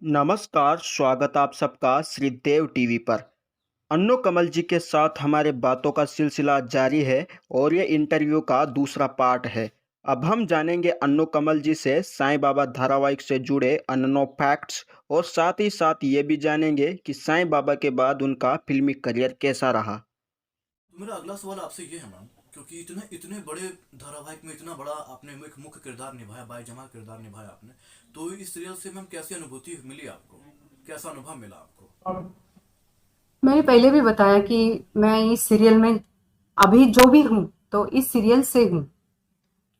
नमस्कार, स्वागत आप सबका श्रीदेव टीवी पर। अन्नू कमल जी के साथ हमारे बातों का सिलसिला जारी है और ये इंटरव्यू का दूसरा पार्ट है। अब हम जानेंगे अन्नू कमल जी से साईं बाबा धारावाहिक से जुड़े अननो फैक्ट्स और साथ ही साथ ये भी जानेंगे कि साईं बाबा के बाद उनका फिल्मी करियर कैसा रहा। तो मेरा अगला सवाल आपसे ये है मैम, क्योंकि इतने इतने बड़े धारावाहिक में इतना बड़ा आपने एक मुख्य किरदार निभाया, बाईजमा किरदार निभाया आपने। तो इस सीरियल से मैम कैसी अनुभूति मिली आपको, कैसा अनुभव मिला आपको? मैंने पहले भी बताया कि मैं इस सीरियल में अभी जो भी हूँ तो इस सीरियल से हूँ,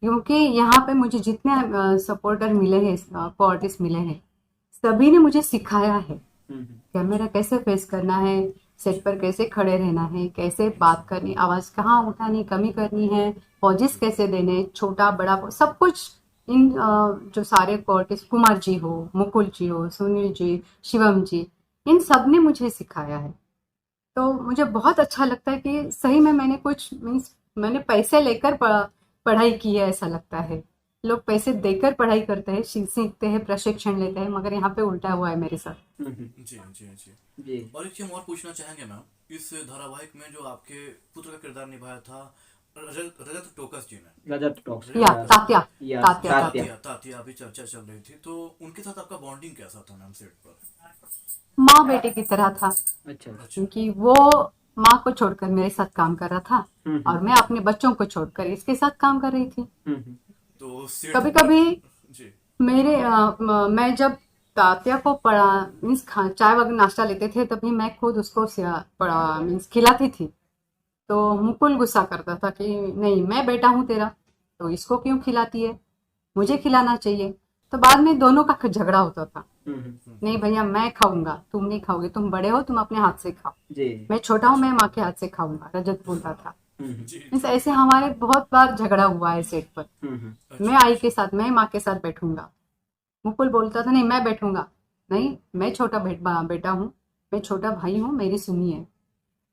क्योंकि यहाँ पे मुझे जितने सपोर्टर मिले हैं, को आर्टिस्ट मिले हैं, सभी ने मुझे सिखाया है कैमरा कैसे फेस करना है, सेट पर कैसे खड़े रहना है, कैसे अच्छा। बात करनी, आवाज कहाँ उठानी कमी करनी है, पॉजेस कैसे देने, छोटा बड़ा सब कुछ। इन जो सारे को आर्टिस्ट, कुमार जी हो, मुकुल जी हो, सुनील जी, शिवम जी, इन सब ने मुझे सिखाया है। तो मुझे बहुत अच्छा लगता है कि सही में मैंने कुछ मीन्स मैंने पैसे लेकर पढ़ाई की है, ऐसा लगता है। लोग पैसे देकर पढ़ाई करते हैं, सीखते हैं, प्रशिक्षण लेते हैं, मगर यहाँ पे उल्टा हुआ है मेरे साथ। जी जी जी। जी। और एक चीज हम और पूछना चाहेंगे मैम, इस धारावाहिक में जो आपके पुत्र का किरदार निभाया था रजत रजत टोकस जी ने, रजत टॉक्स या रजत टोकस जी ने, तात्या, यस तात्या तात्या। तात्या। तातिया तातिया अभी चर्चा चल रही थी, तो उनके साथ आपका बॉन्डिंग कैसा था मैम सेट पर? माँ बेटे की तरह था, अच्छा। अच्छा। क्योंकि वो माँ को छोड़कर मेरे साथ काम कर रहा था और मैं अपने बच्चों को छोड़कर इसके साथ काम कर रही थी। तो सेट कभी पर। कभी जी। मैं जब तात्या को पढ़ा मीन्स चाय वगैरह नाश्ता लेते थे, तभी मैं खुद उसको पढ़ा मीन्स खिलाती थी। तो मुकुल गुस्सा करता था कि नहीं, मैं बेटा हूँ तेरा, तो इसको क्यों खिलाती है, मुझे खिलाना चाहिए। तो बाद में दोनों का झगड़ा होता था। नहीं भैया, मैं खाऊंगा, तुम नहीं खाओगे, तुम बड़े हो, तुम अपने हाथ से खाओ। जी। मैं छोटा हूँ, मैं अच्छा। माँ के हाथ से खाऊंगा, रजत बोलता था। जी मीन्स जी। ऐसे हमारे बहुत बार झगड़ा हुआ है सेट पर। मैं अच्छा आई के अच्छा। साथ, मैं माँ के साथ बैठूंगा, मुकुल बोलता था नहीं मैं बैठूंगा, नहीं मैं छोटा बेटा हूँ, मैं छोटा भाई हूँ, मेरी सुनिए।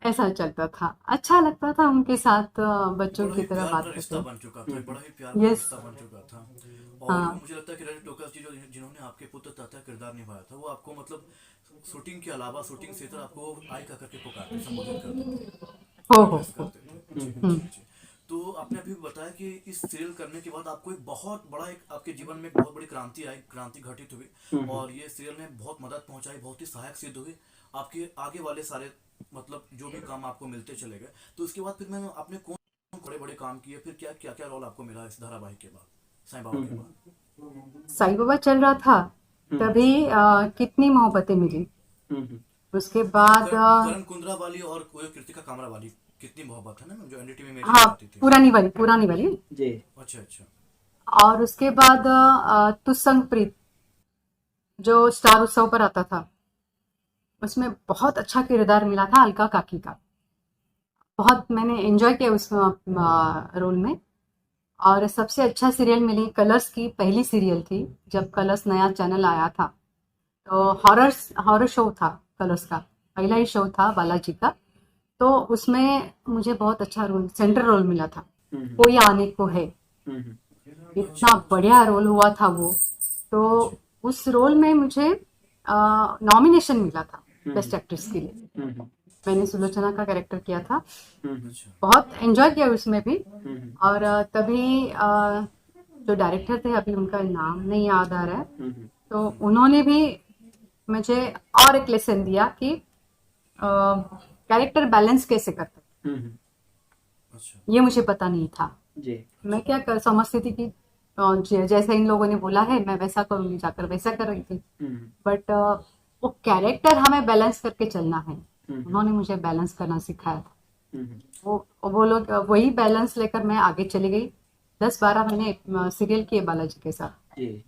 ऐसा चलता था, अच्छा लगता था उनके साथ बच्चों बड़ा की ही तरह प्यार बात भरा रिश्ता करते। बन चुका था, बड़ा ही प्यार भरा यस। रिश्ता बन चुका था। और हाँ। मुझे लगता है कि रजत टोकस जी जो जिन्होंने आपके पुत्र तात्या किरदार निभाया था, वो आपको मतलब शूटिंग के अलावा, शूटिंग से इतर आपको आई का करके पुकारते, संबोधित करते थे, एड्रेस हो। करते थे। जी हम्म। जी जी। तो आपने अभी बताया कि इस सीरियल करने के बाद आपको एक बहुत बड़ा, एक आपके जीवन में एक बहुत बड़ी क्रांति आई, क्रांति घटित हुई, और ये सीरियल ने बहुत मदद पहुंचाई, बहुत ही सहायक सिद्ध हुई आपके आगे वाले सारे, मतलब जो भी काम आपको मिलते चले गए। तो उसके बाद फिर मैंने आपने कौन बड़े बड़े काम किए, फिर क्या क्या क्या रोल आपको मिला इस धारावाहिक के बाद, साईं बाबा के बाद? साईं बाबा चल रहा था तभी अच्छा। कितनी मोहब्बतें मिली। उसके अच्छा, बाद करण कुंद्रा वाली और वो कृतिका कामरा वाली, कितनी मोहब्बत है ना मैम, जो एनडीटीवी में हाँ, सीरियल आती थी। पुरानी वाली। जी। अच्छा अच्छा। और उसके बाद तुसंग प्रीत, जो स्टार उत्सव पर आता था, उसमें बहुत अच्छा किरदार मिला था अलका काकी का। बहुत मैंने एंजॉय किया उस रोल में। और सबसे अच्छा सीरियल मिली कलर्स की, पहली सीरियल थी जब कलर्स नया चैनल आया था। तो हॉरर हॉरर शो था कलर्स का, पहला ही शो था बालाजी का। तो उसमें मुझे बहुत अच्छा रोल, सेंट्रल रोल मिला था। कोई आने को है, इतना अच्छा अच्छा। बढ़िया रोल हुआ था वो। तो जी। उस रोल में मुझे नॉमिनेशन मिला था बेस्ट एक्ट्रेस के लिए। मैंने सुलोचना का कैरेक्टर किया था। अच्छा। बहुत एंजॉय किया उसमें भी। और तभी जो डायरेक्टर थे, अभी उनका नाम नहीं याद आ रहा है, तो उन्होंने भी मुझे और एक लेसन दिया कि कैरेक्टर बैलेंस कैसे करते हैं। अच्छा ये मुझे पता नहीं था। जी। मैं अच्छा। क्या कर समझती थी कि जैसा इन लोगों ने बोला है मैं वैसा करूंगी, जाकर वैसा कर रही थी। बट वो कैरेक्टर हमें बैलेंस करके चलना है, उन्होंने मुझे बैलेंस करना सिखाया था। वो लोग वही बैलेंस लेकर मैं आगे चली गई। 10-12 महीने सीरियल किए बालाजी के साथ। जी।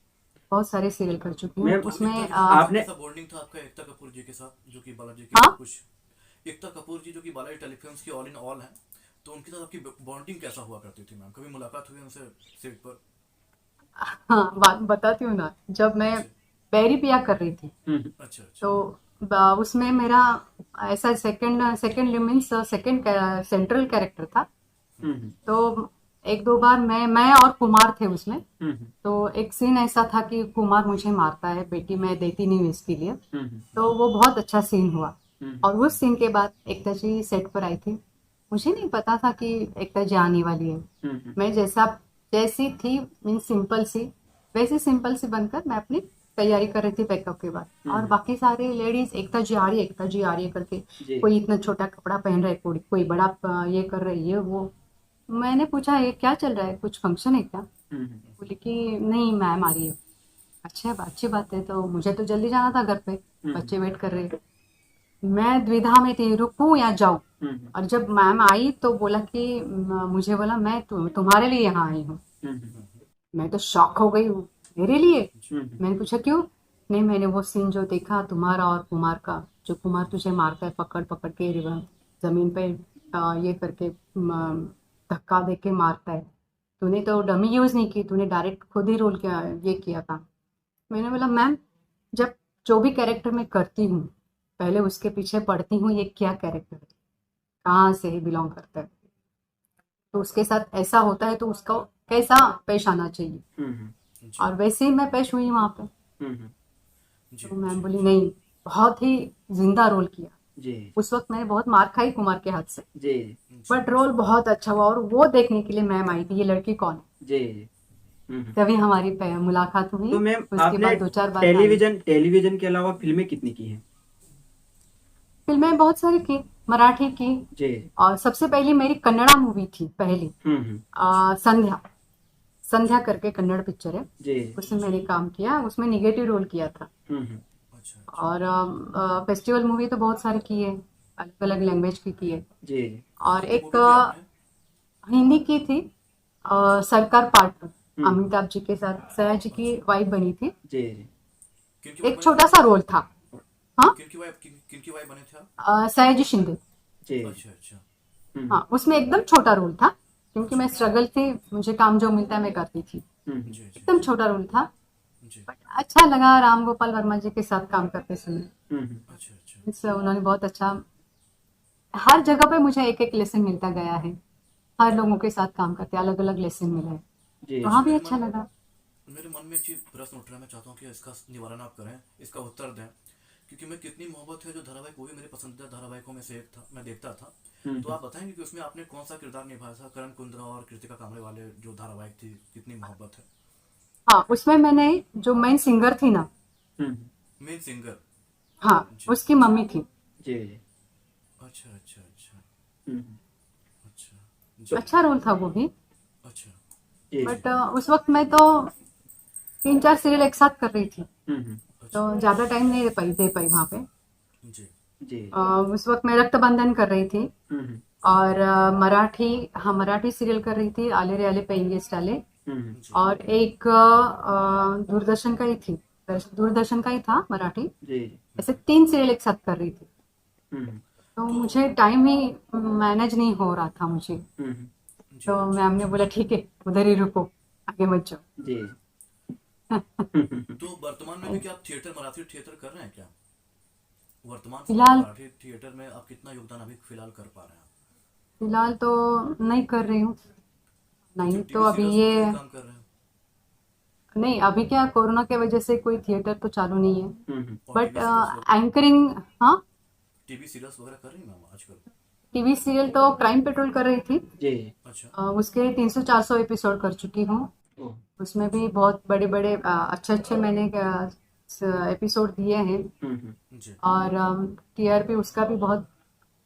बहुत सारे सीरियल कर चुकी हूँ मैम तो उसमें। एकता कपूर जी का आपने कैसा बॉन्डिंग था आपका, एकता कपूर जी के साथ जो कि बालाजी के हाँ कुछ, एकता कपूर जी जो कि बालाजी टेलीफिल्म्स की ऑल इन ऑल हैं, तो उनके साथ आपकी बॉन्डिंग कैसा हुआ करती थी मैम, कभी मुलाकात हुई उनसे सेट पर? हाँ, बात बताती हूँ ना। जब मैं जी। पैरी पिया कर रही थी, अच्छा अच्छा। तो उसमें मेरा ऐसा second second means second central character था। तो एक दो बार मैं और कुमार थे उसमें। हम्म तो एक सीन ऐसा था कि कुमार मुझे मारता है, बेटी मैं देती नहीं हूँ इसके लिए। हम्म तो वो बहुत अच्छा सीन हुआ। हम्म और उस सीन के बाद एकता जी सेट पर आई थी। मुझे नहीं पता था कि एकता जी आने वाली है। हम्म मैं जैसी थी, मीन सिंपल सी, वैसी सिंपल सी बनकर मैं अपनी तैयारी कर रही थी पैकअप के बाद। और हम्म, बाकी सारे लेडीज एकता जी आ रही है, एकता जी आ रही है करके, जी कोई इतना छोटा कपड़ा पहन रहा है, कोई बड़ा ये कर रहा है, ये वो। मैंने पूछा ये क्या चल रहा है, कुछ फंक्शन है क्या? हम्म बोली कि नहीं मैम आ रही है। अच्छा, अच्छी बात है, तो मुझे तो जल्दी जाना था घर पे, हम्म बच्चे वेट कर रहे हैं। मैं द्विधा में थी, रुकूं या जाऊं। हम्म और जब मैम आई तो बोला कि मुझे बोला मैं तुम्हारे लिए यहाँ आई हूँ। हम्म मैं तो शॉक हो गई हूँ, मेरे लिए? हम्म मैंने पूछा क्यों? नहीं, मैंने वो सीन जो देखा तुम्हारा और कुमार का, जो कुमार तुझे मारता है पकड़ पकड़ के जमीन पे ये करके धक्का दे के मारता है, तूने तो डमी यूज नहीं की, तूने डायरेक्ट खुद ही रोल किया, ये किया था। मैंने बोला मैम, जब जो भी कैरेक्टर मैं करती हूँ पहले उसके पीछे पढ़ती हूँ ये क्या कैरेक्टर है, कहाँ से बिलोंग करता है, तो उसके साथ ऐसा होता है तो उसका कैसा पेश आना चाहिए। हम्म जी और वैसे ही मैं पेश हुई वहाँ पे। हम्म जी तो मैम जी बोली जी नहीं, बहुत ही जिंदा रोल किया। जी उस वक्त मैंने बहुत मार खाई कुमार के हाथ से, जी जी बट रोल बहुत अच्छा हुआ। और वो देखने के लिए मैम आई थी, ये लड़की कौन है। जी तभी हमारी मुलाकात हुई। तो मैम उसके आपने बाद दो चार बार आई। टेलीविजन के अलावा फिल्में कितनी की हैं? फिल्में बहुत सारी की, मराठी की। जी और सबसे पहली मेरी कन्नड़ा मूवी थी पहली, अच्छा संध्या। संध्या करके कन्नड़ पिक्चर है, जी उसमें जी मैंने काम किया, उसमें निगेटिव रोल किया था। अच्छा अच्छा और फेस्टिवल मूवी तो बहुत सारी की है, अलग अलग लैंग्वेज की है। जी और हिंदी एक मूवी की आपने हिंदी की थी, सरकार पार्ट 2, हम्म अमिताभ जी के साथ सयाजी की अच्छा वाइफ बनी थी। जी किनकी वाइफ एक बने थे छोटा आप? सा रोल था। हाँ, किनकी वाइफ बने थे आप? सयाजी शिंदे। जी अच्छा अच्छा हम्म हाँ, उसमें एकदम छोटा रोल था, क्योंकि अच्छा मैं अच्छा स्ट्रगल थी, मुझे काम जो मिलता है मैं करती थी। हम्म जी जी एकदम जी छोटा रोल था, जी बट अच्छा लगा राम गोपाल वर्मा जी के साथ काम करते समय। हम्म अच्छा अच्छा उन्होंने बहुत अच्छा, हर जगह पे मुझे एक एक लेसन मिलता गया है। हर लोगों के साथ काम करते अलग अलग लेसन मिले हैं, जी अच्छा वहाँ भी अच्छा लगा। मेरे मन में एक चीज प्रश्न उठ रहा है, मैं चाहता हूँ कि इसका निवारण आप करें, इसका उत्तर दें। क्योंकि मैं कितनी मोहब्बत है जो धारावाहिक, वो भी मेरे पसंदीदा धारावाहिकों में से एक था, मैं देखता था। तो हम्म आप बताएंगे कि उसमें आपने कौन सा किरदार निभाया था? करण कुंद्रा और कृतिका कामरे वाले जो धारावाहिक थी, कितनी मोहब्बत है। हाँ, उसमें मैंने जो मेन सिंगर थी ना, हम्म मेन सिंगर। हाँ, जी उसकी जी मम्मी थी। जी जी अच्छा अच्छा अच्छा हम्म अच्छा तो जी अच्छा रोल था वो भी। अच्छा जी जी बट उस वक्त मैं तो तीन चार सीरियल एक साथ कर रही थी, तो अच्छा ज़्यादा टाइम नहीं दे पाई वहाँ पे। जी जी अ, उस वक्त मैं रक्तबंधन कर रही थी। हम्म और मराठी, हाँ, मराठी सीरियल कर रही थी, आले रे आले पेंगे स्टाले। हम्म जी और एक दूरदर्शन का ही थी, दूरदर्शन का ही था मराठी। जी ऐसे तीन सीरियल एक साथ कर रही थी, हम्म तो तो मुझे टाइम ही मैनेज नहीं हो रहा था मुझे। हम्म जी तो जी मैम ने जी बोला ठीक है, उधर ही रुको, आगे मत जाओ। जी हम्म तो वर्तमान में भी क्या आप थिएटर, मराठी थिएटर कर रहे हैं क्या? वर्तमान समय में फिलहाल मराठी थिएटर में आप कितना योगदान अभी फिलहाल कर पा रहे हैं आप? फिलहाल तो नहीं कर रही हूँ। कुछ नहीं तो टीवी अभी सीरियल्स में तो ये, ही काम कर रहे हैं? नहीं अभी क्या, कोरोना के वजह से कोई थिएटर तो चालू नहीं है। और बट टीवी सीरियल्स, एंकरिंग, हाँ, टीवी सीरियल्स वगैरह कर रही हैं मैम आजकल? टीवी सीरियल तो क्राइम पेट्रोल कर रही थी। जी अच्छा उसके 300-400 एपिसोड कर चुकी हूँ। ओ उसमें भी बहुत बड़े बड़े अच्छे अच्छे मैंने एपिसोड दिए हैं। जी और टीआरपी उसका भी बहुत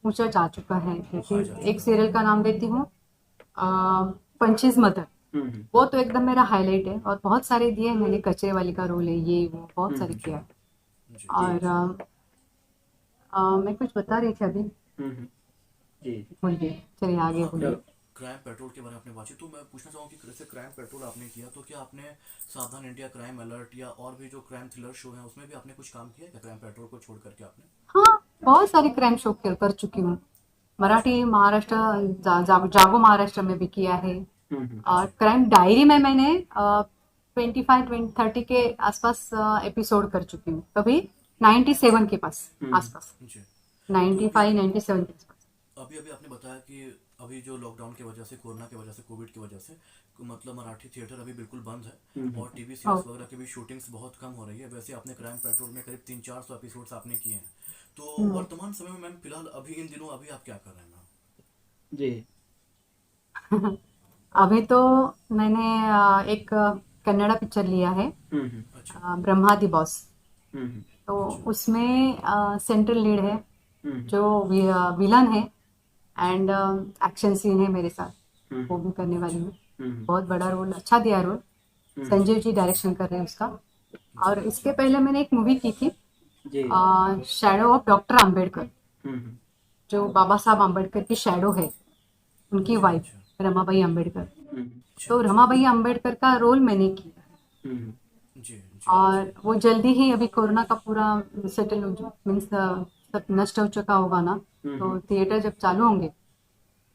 ऊंचा जा चुका है, क्योंकि हाई जा एक चुका है। सीरियल का नाम देती हूँ, पंचीज मदर। वो तो एकदम मेरा हाईलाइट है, और बहुत सारे दिए हैं मैंने, कचरे वाली का रोल है, ये वो बहुत सारे जी किया है। जी जी जी और जी मैं कुछ बता रही थी अभी, जी भूल गई। चलिए आगे हाँ, बोलिए। क्राइम पेट्रोल के बारे में आपने बातचीत, तो मैं पूछना चाहूँ कि जैसे क्राइम पेट्रोल आपने किया, तो क्या आपने सावधान इंडिया, क्राइम अलर्ट या और भी जो क्राइम थ्रिलर शो हैं उसमें भी आपने कुछ काम किया है क्या, क्राइम पेट्रोल को छोड़ करके आपने? हाँ, बहुत सारे क्राइम शो कर चुकी हूँ। अच्छा मराठी महाराष्ट्र, जागो महाराष्ट्र में भी किया है। और अच्छा क्राइम डायरी में मैंने 25-30 के आसपास एपिसोड कर चुकी हूँ, कभी 97 अच्छा के पास आसपास, जी। तो 95-97 के आसपास। अभी अभी आपने बताया कि अभी जो लॉकडाउन की वजह से, कोरोना की वजह से, कोविड की वजह से मतलब मराठी थिएटर अभी बिल्कुल बंद है और टीवी ओ, सीरीज वगैरह की भी शूटिंग्स बहुत कम हो रही है। वैसे आपने क्राइम पेट्रोल में करीब 300-400 एपिसोड्स आपने किए हैं, तो हम्म, वर्तमान समय में मैम फिलहाल अभी इन दिनों अभी आप क्या कर रहे हैं मैम? जी। अभी तो मैंने एक कन्नड़ा पिक्चर लिया है, हम्म। अच्छा। ब्रह्मादि बॉस। हम्म। तो अच्छा। उसमें सेंट्रल लीड है, हम्म। जो विलन है, एंड एक्शन सीन है मेरे साथ, वो हम्म। भी करने वाली अच्छा। हूँ। हम्म। बहुत बड़ा अच्छा। रोल, अच्छा दिया रोल। हम्म। जी संजीव जी जी डायरेक्शन कर रहे हैं उसका। जी और जी। इसके पहले मैंने एक मूवी की थी, जी। शैडो ऑफ डॉक्टर आम्बेडकर, हम्म। जो बाबा साहब आम्बेडकर की शैडो है, उनकी अच्छा वाइफ अच्छा। रमाबाई आम्बेडकर। हम्म। अच्छा तो अच्छा। रमाबाई आम्बेडकर का रोल मैंने किया है। हम्म। जी जी जी। और वो जल्दी ही, अभी कोरोना का पूरा सेटल हो, मीन्स सब नष्ट हो चुका होगा ना, तो हम्म। थिएटर जब चालू होंगे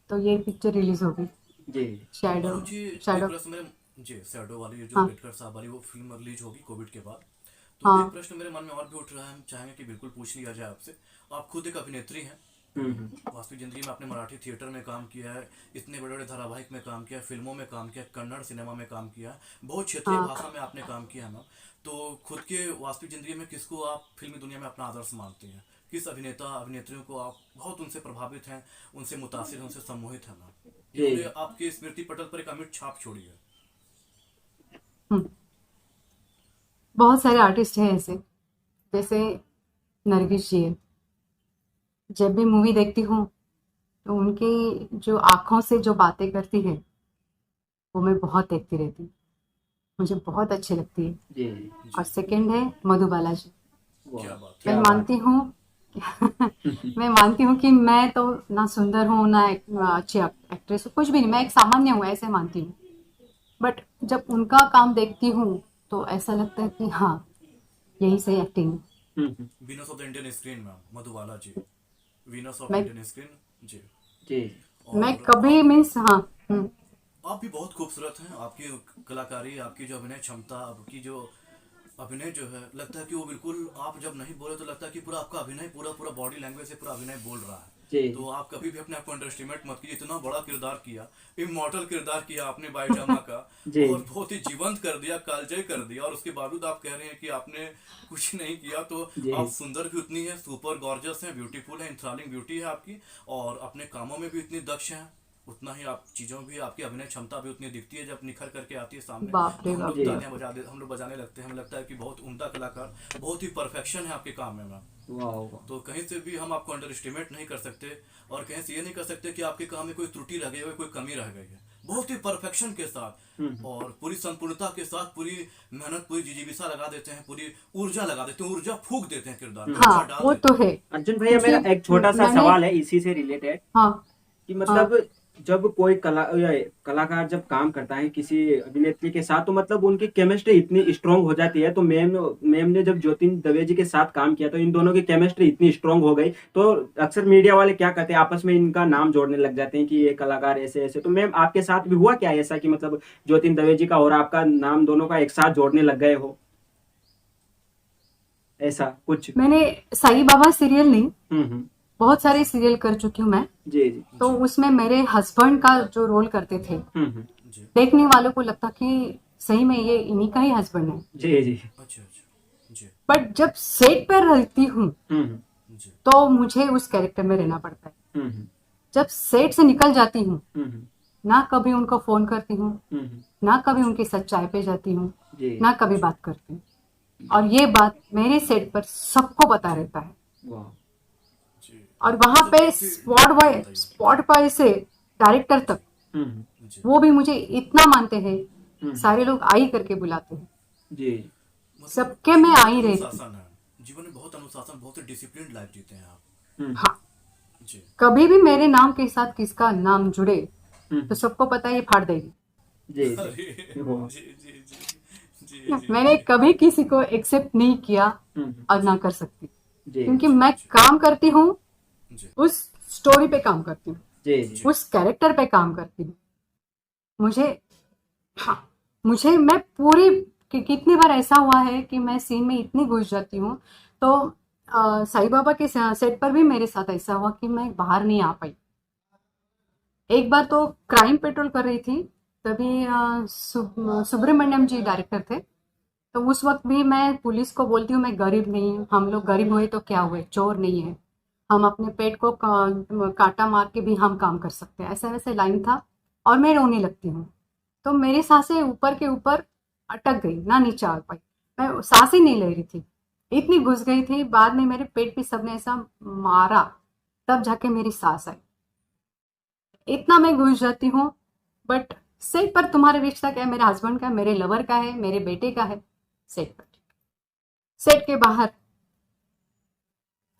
तो ये पिक्चर रिलीज होगी, जी। शैडो। अनुज जी, एक शैडो। प्रश्न मेरे जी, शैडो वाली जो हाँ, अम्बेडकर साहब वाली वो फिल्म रिलीज होगी कोविड के बाद, तो एक हाँ, प्रश्न मेरे मन में और भी उठ रहा है, हम चाहेंगे कि बिल्कुल पूछ लिया जाए आपसे। आप खुद एक अभिनेत्री हैं, हम्म। वास्तविक जिंदगी में आपने मराठी थिएटर में काम किया है, इतने बड़े बड़े धारावाहिक में काम किया है, फिल्मों में काम किया है, कन्नड़ सिनेमा में काम किया है, बहुत क्षेत्रीय हाँ। भाषा में आपने काम किया है मैम। तो खुद के वास्तविक जिंदगी में किसको आप फिल्मी दुनिया में अपना आदर्श मानते हैं? किस अभिनेता अभिनेत्रियों को आप बहुत उनसे प्रभावित हैं, उनसे मुतासिर हैं, उनसे सम्मोहित हैं मैम? इन्होंने जी। आपके स्मृति पटल पर एक अमिट छाप छोड़ी है। हम्म, बहुत सारे आर्टिस्ट हैं ऐसे, जैसे नरगिस जी है। जब भी मूवी देखती हूँ तो उनकी जो आंखों से जो बातें करती है, वो मैं बहुत देखती रहती हूँ, मुझे बहुत अच्छी लगती है। जी। और जी। सेकंड है मधु बालाजी। क्या वाह, बात है। मैं क्या बात मानती हूँ मैं मानती हूँ कि मैं तो ना सुंदर हूँ, ना अच्छी एक्ट्रेस हूँ, कुछ भी नहीं, मैं एक सामान्य हूँ, ऐसे मानती हूँ। बट जब उनका काम देखती हूँ तो ऐसा लगता है कि हाँ, यही सही एक्टिंग है। Hmm. Venus of the Indian screen ma'am, Madhubala ji, Venus of मैं इंडियन स्क्रीन। जी। जी। मैं और कभी मीन्स, हाँ। आप भी बहुत खूबसूरत हैं, आपकी कलाकारी, आपकी जो अभिनय क्षमता, आपकी जो अभिनय जो है, लगता है कि वो बिल्कुल, आप जब नहीं बोले तो लगता है कि पूरा आपका अभिनय, पूरा पूरा बॉडी लैंग्वेज से पूरा अभिनय बोल रहा है। जी। तो आप कभी भी अपने आप को अंडर एस्टिमेट मत कीजिए, इतना बड़ा किरदार किया, इमॉर्टल किरदार किया आपने बाईजामा का, जी। और बहुत ही जीवंत कर दिया, कालजयी कर दिया, और उसके बावजूद आप कह रहे हैं कि आपने कुछ नहीं किया। तो जी। आप सुंदर भी उतनी है, सुपर गॉर्जस हैं, ब्यूटीफुल है, इंथ्रालिंग ब्यूटी है आपकी, और अपने कामों में भी इतनी दक्ष हैं, उतना ही आप चीज़ों भी, आपकी अभिनय क्षमता भी उतनी दिखती है जब निखर करके आती है सामने। बाप तो रे हम बाप। लोग जी। तालियां हम लोग बजाने लगते हैं, हमें लगता है कि बहुत उम्दा कलाकार, बहुत ही परफेक्शन है आपके काम में मैम। वाह वाह। तो कहीं से भी हम आपको अंडर एस्टिमेट नहीं कर सकते, और कहीं से ये नहीं कर सकते कि आपके काम में कोई त्रुटि रह गई है, कोई कमी रह गई है। बहुत ही परफेक्शन के साथ हम्म। और पूरी संपूर्णता के साथ पूरी मेहनत, पूरी जिजीविसा लगा देते हैं, पूरी ऊर्जा लगा देते हैं, ऊर्जा फूक देते हैं किरदार में, ऊर्जा हाँ, डाल वो देते तो हैं। है, अर्जुन भैया, क्योंकि मेरा एक छोटा सा मैंने, सवाल है इसी से रिलेटेड, हाँ, कि हाँ, मतलब जब कोई कलाकार जब काम करता है किसी अभिनेत्री के साथ, तो मतलब उनकी केमिस्ट्री इतनी स्ट्रांग हो जाती है। तो मैम मैम ने जब ज्योतिन दवे जी के साथ काम किया तो इन दोनों की केमिस्ट्री इतनी स्ट्रांग हो गई, तो अक्सर मीडिया वाले क्या करते हैं, आपस में इनका नाम जोड़ने लग जाते हैं कि ये कलाकार ऐसे ऐसे। तो मैम, आपके साथ भी हुआ क्या ऐसा कि मतलब ज्योतिन दवे जी का और आपका नाम दोनों का एक साथ जोड़ने लग गए हो, ऐसा कुछ? मैंने साईं बाबा सीरियल नहीं, हम्म। बहुत सारे जी सीरियल कर चुकी हूँ मैं। जी। जी। तो जी उसमें मेरे हस्बैंड का जो रोल करते थे, हम्म। जी। देखने वालों को लगता कि सही में ये इन्हीं का ही हस्बैंड है। जी। जी। अच्छा अच्छा। जी बट जब सेट पर रहती हूँ हम्म। जी। तो मुझे उस कैरेक्टर में रहना पड़ता है। हम्म। जब सेट से निकल जाती हूँ, हम्म। ना कभी उनको फोन करती हूँ, हम्म। ना कभी अच्छा। उनके साथ चाय पे जाती हूँ, जी। ना कभी जी बात करती हूँ। और ये बात मेरे सेट पर सबको पता रहता है। वाह। जी। और ये वहां तो पे बहुत ही, जी बताइए। स्पॉट बाय से डायरेक्टर जी तक, हम्म। जी। वो भी मुझे इतना मानते हैं, हम्म। सारे लोग आई करके बुलाते हैं, जी। मतलब सबके जीवन में में बहुत आई रहती। अनुशासन है, जीवन में बहुत अनुशासन, बहुत ही डिसिप्लिन लाइफ जीते हैं आप। हम्म। हाँ, जी। कभी भी मेरे नाम के साथ किसका नाम जुड़े तो हम्म। सबको पता है ये फाड़ देगी। जी। अरे जी। वाह। जी जी जी जी जी मैंने जी। कभी किसी को एक्सेप्ट नहीं किया हम्म। और ना जी कर सकती, जी। क्योंकि जी मैं जी काम करती हूँ, जी उस स्टोरी पे काम करती हूँ, जी। जी। जी। उस कैरेक्टर पे काम करती हूँ। मुझे, हाँ, मुझे मैं पूरी, कितनी बार ऐसा हुआ है कि मैं सीन में इतनी घुस जाती हूँ। तो साईं बाबा के सेट पर भी मेरे साथ ऐसा हुआ कि मैं बाहर नहीं आ पाई। एक बार तो क्राइम पेट्रोल कर रही थी, तभी सुब्रमण्यम जी डायरेक्टर थे। तो उस वक्त भी मैं पुलिस को बोलती हूँ, मैं गरीब नहीं हूँ, हम लोग गरीब हुए तो क्या हुए, चोर नहीं है, हम अपने पेट को कांटा मार के भी हम काम कर सकते हैं, ऐसे वैसे लाइन था। और मैं रोने लगती हूँ, तो मेरी सांसें ऊपर के ऊपर अटक गई, ना नीचे आ पाई, मैं सांस ही नहीं ले रही थी, इतनी घुस गई थी। बाद में मेरे पेट पे सबने ऐसा मारा, तब जाके मेरी सांस आई। इतना मैं घुस जाती हूँ। बट सेट पर तुम्हारा रिश्ता क्या है, मेरे हस्बैंड का है, मेरे लवर का है, मेरे बेटे का है, सेट पर, सेट के बाहर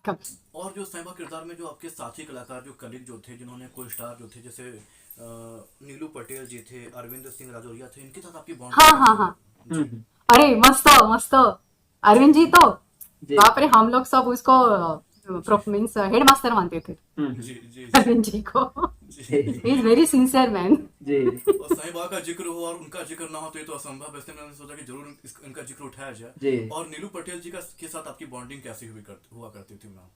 कभी। और जो साइबा किरदार में जो आपके साथी कलाकार, जो कलीग जो थे, जिन्होंने को स्टार जो थे, जैसे नीलू पटेल जी थे, अरविंद सिंह राजौरिया थे, इनके साथ आपकी बॉन्डिंग हाँ हाँ कैसी हाँ। हुई जी? अरे मस्त मस्त, अरविंद जी तो जी बाप रे, हम लोग सब उसको जी मीन्स हेड मास्टर मानते थे जी जी जी अरविंद जी को। जी। He is very sincere man. जी और साईं बाबा का जिक्र हो और उनका जिक्र ना हो तो ये तो असंभव है, इसलिए मैंने सोचा कि जरूर इनका जिक्र उठाया जाए। जी और नीलू पटेल जी का के साथ आपकी बॉन्डिंग कैसी हुआ करती थी मैम?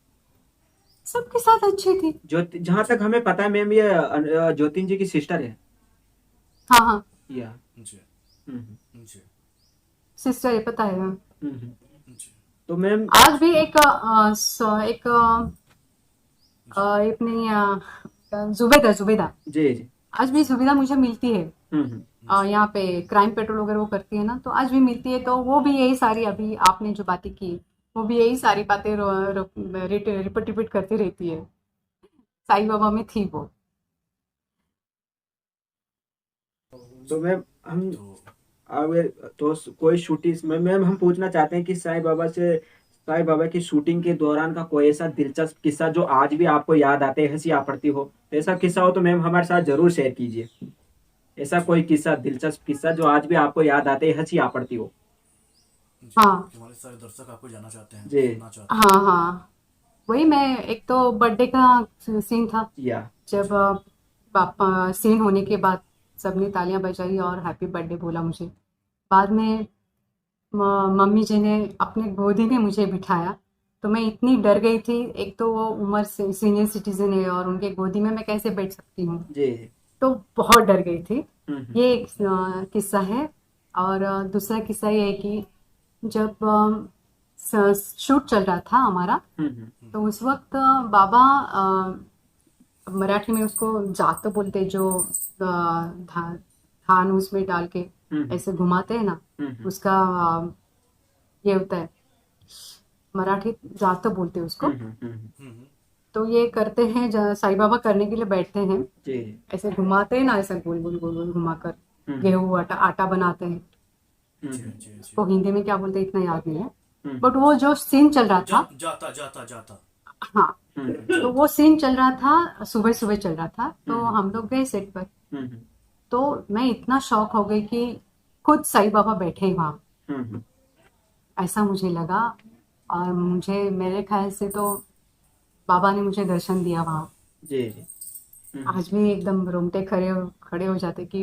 सबके साथ अच्छी थी। ज्योति, जहाँ तक हमें पता है मैम, ये ज्योतिन जी की सिस्टर है। हाँ हाँ, या जी हम्म जी सिस्टर है, पता है। हम्म। जी तो मैम आज भी एक एक जी अपनी जुबेदा जुबेदा, जी जी आज भी जुबेदा मुझे मिलती है। हम्म जी यहाँ पे क्राइम पेट्रोल वगैरह वो करती है ना, तो आज भी मिलती है, तो वो भी यही सारी, अभी आपने जो बातें की, वो भी यही सारी बातें रिपीट रिपीट करती रहती है। साईं बाबा में थी वो। तो मैम हम तो अगर तो कोई शूटिंग में मैम हम पूछना चाहते हैं कि साईं बाबा की शूटिंग के दौरान का कोई ऐसा दिलचस्प किस्सा जो आज भी आपको याद आते, हंसी आ पड़ती हो, तो ऐसा किस्सा हो तो मैम हमारे साथ जरूर शेयर कीजिए। ऐसा कोई किस्सा, दिलचस्प किस्सा जो आज भी आपको याद आते, हंसी आ पड़ती हो। जी, हाँ कि हमारे सारे दर्शक आपको जानना चाहते हैं, जी सुनना चाहते हैं। हाँ हाँ, वही मैं, एक तो बर्थडे का सीन था, या जब जी पापा सीन होने के बाद सबने तालियां बजाई और हैप्पी बर्थडे बोला मुझे। बाद में मम्मी जी ने अपने गोदी में मुझे बिठाया, तो मैं इतनी डर गई थी। एक तो वो उम्र से सीनियर सिटीजन है और उनके गोदी में मैं कैसे बैठ सकती हूँ, जी तो बहुत डर गई थी। हम्म ये एक किस्सा है। और दूसरा किस्सा ये है कि जब शूट चल रहा था हमारा, हम्म तो उस वक्त बाबा मराठी में उसको जात बोलते, जो धान उसमें डाल के हम्म ऐसे घुमाते हैं ना, हम्म उसका ये होता है, मराठी जात बोलते हैं उसको। हम्म तो ये करते हैं, साईं बाबा करने के लिए बैठते हैं, जी ऐसे घुमाते हैं ना, ऐसे गोल गोल गोल गोल घुमाकर हम्म गेहूं आटा आटा बनाते हैं। जी हम्म जी जी। उसको हिंदी में क्या बोलते हैं इतना याद नहीं है, हम्म बट वो जो सीन चल रहा था, जाता जाता जाता। हाँ, तो जाता। वो सीन चल रहा था, सुबह सुबह चल रहा था, तो हम्म हम लोग गए सेट पर। हम्म तो मैं इतना शॉक हो गई कि खुद साईं बाबा बैठे हैं वहाँ, हम्म ऐसा मुझे लगा। और मुझे, मेरे ख्याल से तो बाबा ने मुझे दर्शन दिया वहाँ। जी जी आज भी एकदम रोंगटे खड़े हो जाते कि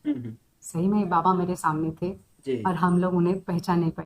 हम्म सही में बाबा मेरे सामने थे जी और हम लोग उन्हें पहचान नहीं पाए।